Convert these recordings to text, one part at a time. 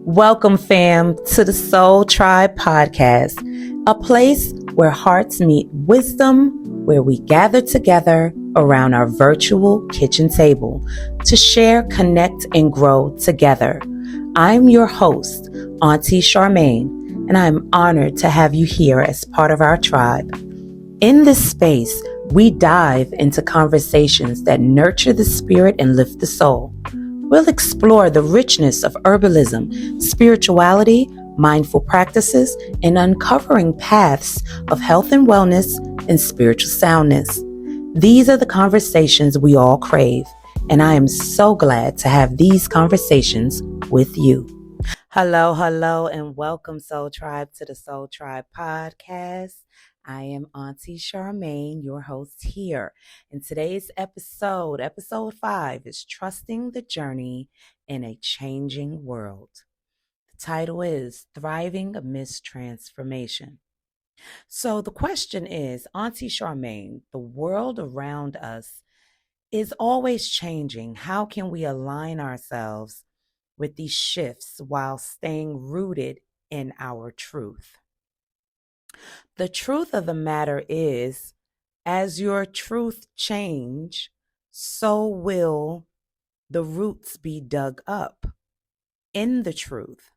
Welcome, fam, to the SoulTribe Podcast, a place where hearts meet wisdom, where we gather together around our virtual kitchen table to share, connect, and grow together. I'm your host, Auntie Charmaine, and I'm honored to have you here as part of our tribe. In this space, we dive into conversations that nurture the spirit and lift the soul. We'll explore the richness of herbalism, spirituality, mindful practices, and uncovering paths of health and wellness and spiritual soundness. These are the conversations we all crave, and I am so glad to have these conversations with you. Hello, and welcome, Soul Tribe, to the SoulTribe Podcast. I am Auntie Charmaine, your host here. And today's episode 5, is Trusting the Journey in a Changing World. The title is Thriving Amidst Transformation. So the question is, Auntie Charmaine, the world around us is always changing. How can we align ourselves with these shifts while staying rooted in our truth? The truth of the matter is, as your truth change, so will the roots be dug up in the truth.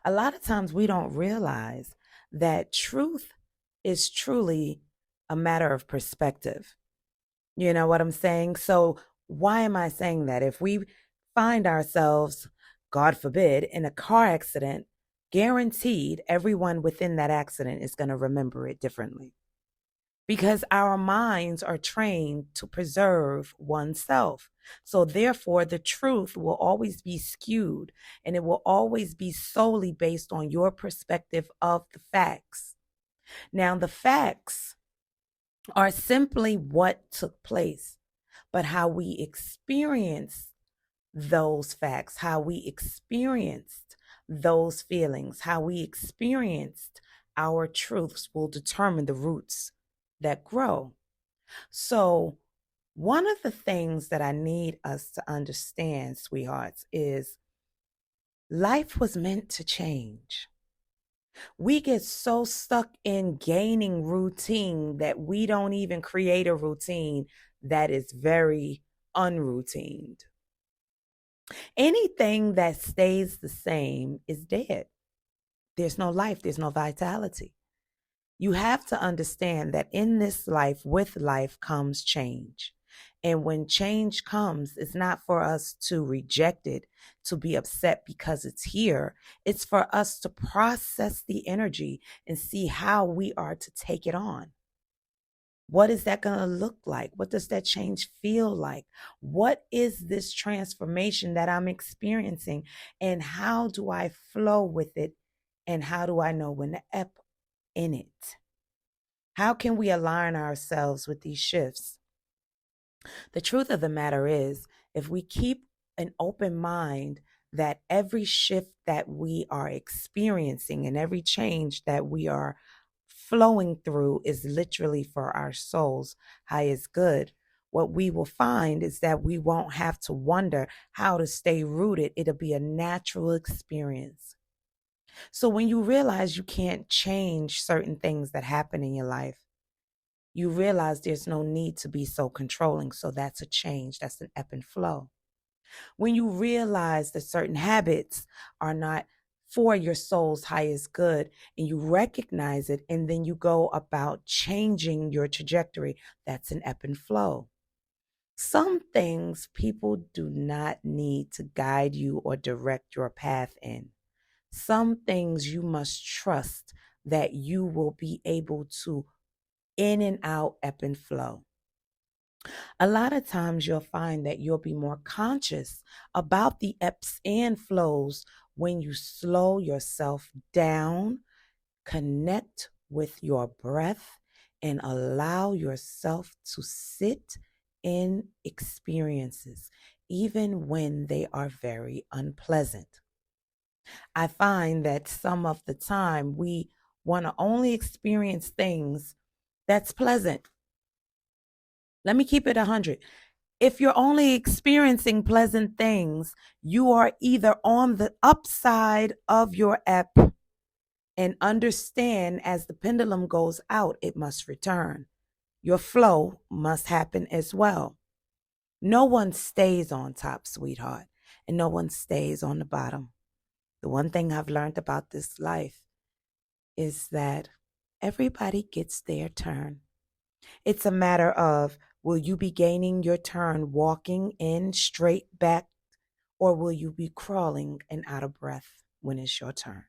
A lot of times we don't realize that truth is truly a matter of perspective. You know what I'm saying? So why am I saying that? If we find ourselves, God forbid, in a car accident, guaranteed everyone within that accident is going to remember it differently. Because our minds are trained to preserve oneself. So therefore, the truth will always be skewed, and it will always be solely based on your perspective of the facts. Now, the facts are simply what took place, but how we experienced those facts, how we experienced those feelings, how we experienced our truths will determine the roots that grow. So one of the things that I need us to understand, sweethearts, is life was meant to change. We get so stuck in gaining routine that we don't even create a routine that is very unroutined. Anything that stays the same is dead. There's no life, there's no vitality. You have to understand that in this life, with life comes change. And when change comes, it's not for us to reject it, to be upset because it's here. It's for us to process the energy and see how we are to take it on. What is that going to look like? What does that change feel like? What is this transformation that I'm experiencing? And how do I flow with it? And how do I know when to ebb in it? How can we align ourselves with these shifts? The truth of the matter is, if we keep an open mind that every shift that we are experiencing and every change that we are flowing through is literally for our soul's highest good, what we will find is that we won't have to wonder how to stay rooted. It'll be a natural experience. So when you realize you can't change certain things that happen in your life, you realize there's no need to be so controlling. So that's a change. That's an ebb and flow. When you realize that certain habits are not for your soul's highest good, and you recognize it, and then you go about changing your trajectory, that's an ebb and flow. Some things people do not need to guide you or direct your path in. Some things you must trust that you will be able to in and out, ebb and flow. A lot of times you'll find that you'll be more conscious about the ebbs and flows when you slow yourself down, connect with your breath, and allow yourself to sit in experiences, even when they are very unpleasant. I find that some of the time we want to only experience things that's pleasant. Let me keep it 100. If you're only experiencing pleasant things, you are either on the upside of your ep, and understand as the pendulum goes out, it must return. Your flow must happen as well. No one stays on top, sweetheart, and no one stays on the bottom. The one thing I've learned about this life is that everybody gets their turn. It's a matter of, will you be gaining your turn walking in straight back, or will you be crawling and out of breath when it's your turn?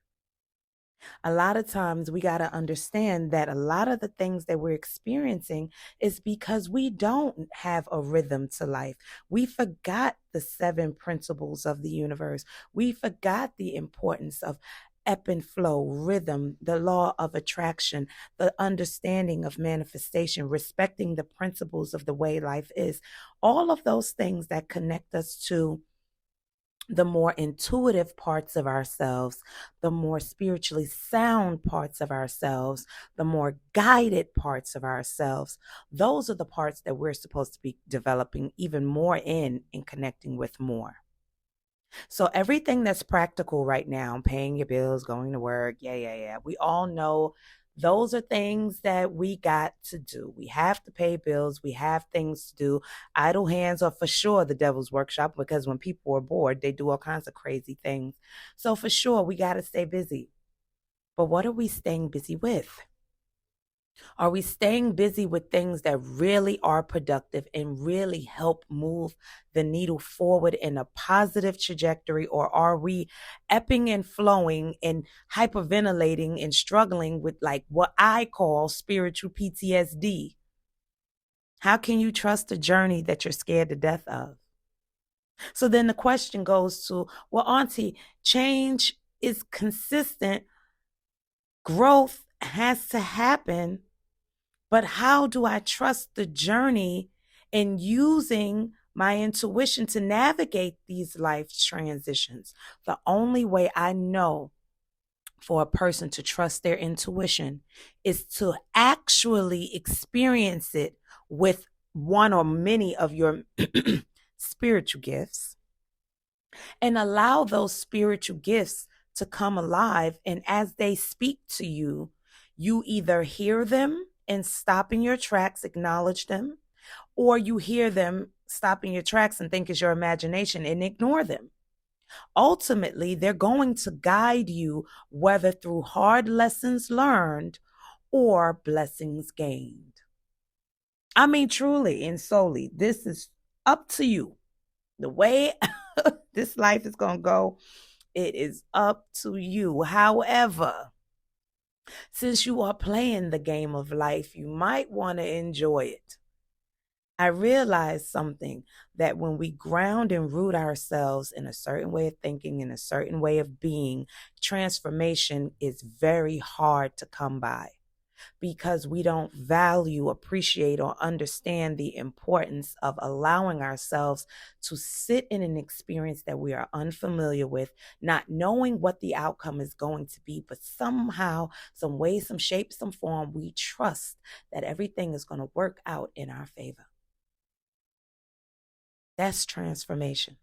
A lot of times we got to understand that a lot of the things that we're experiencing is because we don't have a rhythm to life. We forgot the 7 principles of the universe. We forgot the importance of ebb and flow, rhythm, the law of attraction, the understanding of manifestation, respecting the principles of the way life is. All of those things that connect us to the more intuitive parts of ourselves, the more spiritually sound parts of ourselves, the more guided parts of ourselves. Those are the parts that we're supposed to be developing even more in and connecting with more. So everything that's practical right now, paying your bills, going to work, yeah. We all know those are things that we got to do. We have to pay bills. We have things to do. Idle hands are for sure the devil's workshop, because when people are bored, they do all kinds of crazy things. So for sure, we got to stay busy. But what are we staying busy with? Are we staying busy with things that really are productive and really help move the needle forward in a positive trajectory? Or are we ebbing and flowing and hyperventilating and struggling with, like, what I call spiritual PTSD? How can you trust a journey that you're scared to death of? So then the question goes to, well, Auntie, change is consistent. Growth has to happen. But how do I trust the journey in using my intuition to navigate these life transitions? The only way I know for a person to trust their intuition is to actually experience it with one or many of your spiritual gifts, and allow those spiritual gifts to come alive. And as they speak to you, you either hear them and stop in your tracks, acknowledge them, or you hear them, stop in your tracks and think it's your imagination and ignore them. Ultimately, they're going to guide you, whether through hard lessons learned or blessings gained. I mean, truly and solely, this is up to you. The way this life is going to go, it is up to you. However, since you are playing the game of life, you might want to enjoy it. I realized something, that when we ground and root ourselves in a certain way of thinking, in a certain way of being, transformation is very hard to come by, because we don't value, appreciate, or understand the importance of allowing ourselves to sit in an experience that we are unfamiliar with, not knowing what the outcome is going to be, but somehow, some way, some shape, some form, we trust that everything is going to work out in our favor. That's transformation.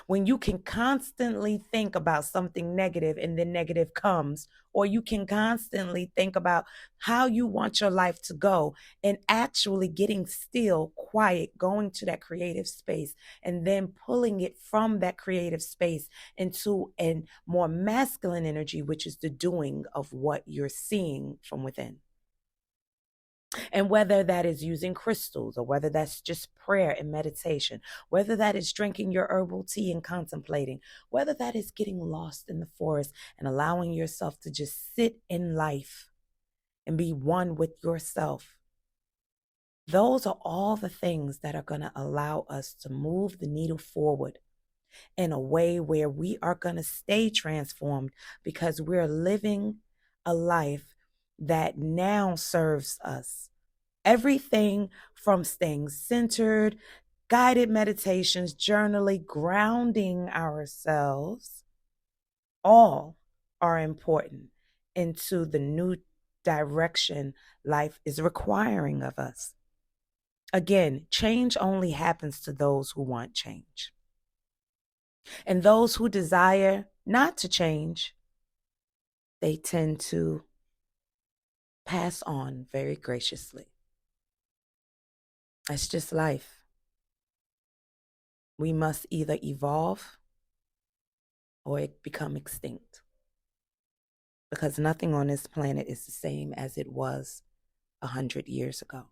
When you can constantly think about something negative and then negative comes, or you can constantly think about how you want your life to go, and actually getting still, quiet, going to that creative space, and then pulling it from that creative space into a more masculine energy, which is the doing of what you're seeing from within. And whether that is using crystals, or whether that's just prayer and meditation, whether that is drinking your herbal tea and contemplating, whether that is getting lost in the forest and allowing yourself to just sit in life and be one with yourself. Those are all the things that are going to allow us to move the needle forward in a way where we are going to stay transformed, because we're living a life that now serves us. Everything from staying centered, guided meditations, journaling, grounding ourselves, all are important into the new direction life is requiring of us. Again, change only happens to those who want change. And those who desire not to change, they tend to pass on very graciously. That's just life. We must either evolve or become extinct. Because nothing on this planet is the same as it was 100 years ago.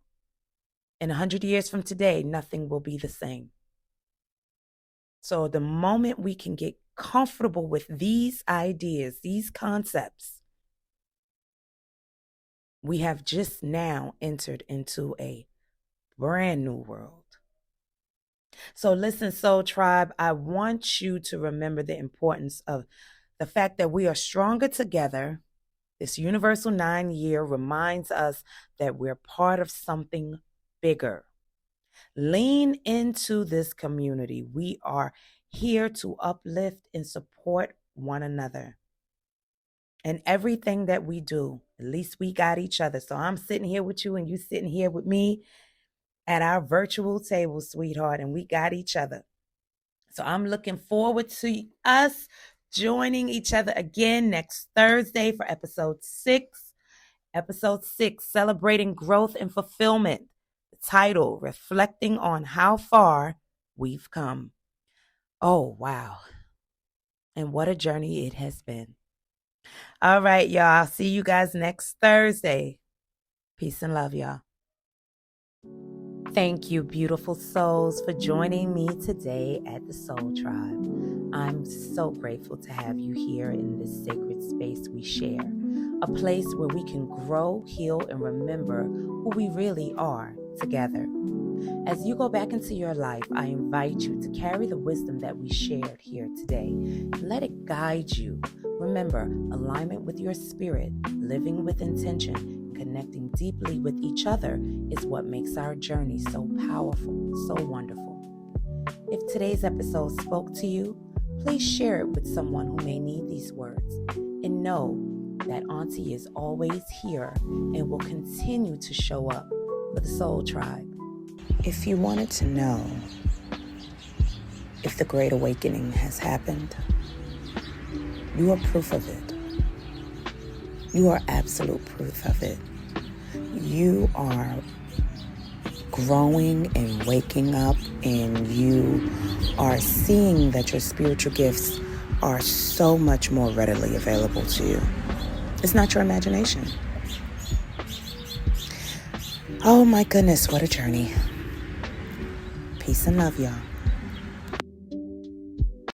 And 100 years from today, nothing will be the same. So the moment we can get comfortable with these ideas, these concepts, we have just now entered into a brand new world. So listen, Soul Tribe, I want you to remember the importance of the fact that we are stronger together. This universal 9-year reminds us that we're part of something bigger. Lean into this community. We are here to uplift and support one another. And everything that we do, at least we got each other. So I'm sitting here with you and you sitting here with me at our virtual table, sweetheart, and we got each other. So I'm looking forward to us joining each other again next Thursday for episode 6. Episode 6, Celebrating Growth and Fulfillment. The title, Reflecting on How Far We've Come. Oh, wow. And what a journey it has been. All right, y'all. I'll see you guys next Thursday. Peace and love, y'all. Thank you, beautiful souls, for joining me today at the Soul Tribe. I'm so grateful to have you here in this sacred space we share, a place where we can grow, heal, and remember who we really are together. As you go back into your life, I invite you to carry the wisdom that we shared here today. Let it guide you. Remember, alignment with your spirit, living with intention, connecting deeply with each other is what makes our journey so powerful, so wonderful. If today's episode spoke to you, please share it with someone who may need these words. And know that Auntie is always here and will continue to show up for the Soul Tribe. If you wanted to know if the Great Awakening has happened, you are proof of it. You are absolute proof of it. You are growing and waking up, and you are seeing that your spiritual gifts are so much more readily available to you. It's not your imagination. Oh my goodness, what a journey. Peace and love, y'all.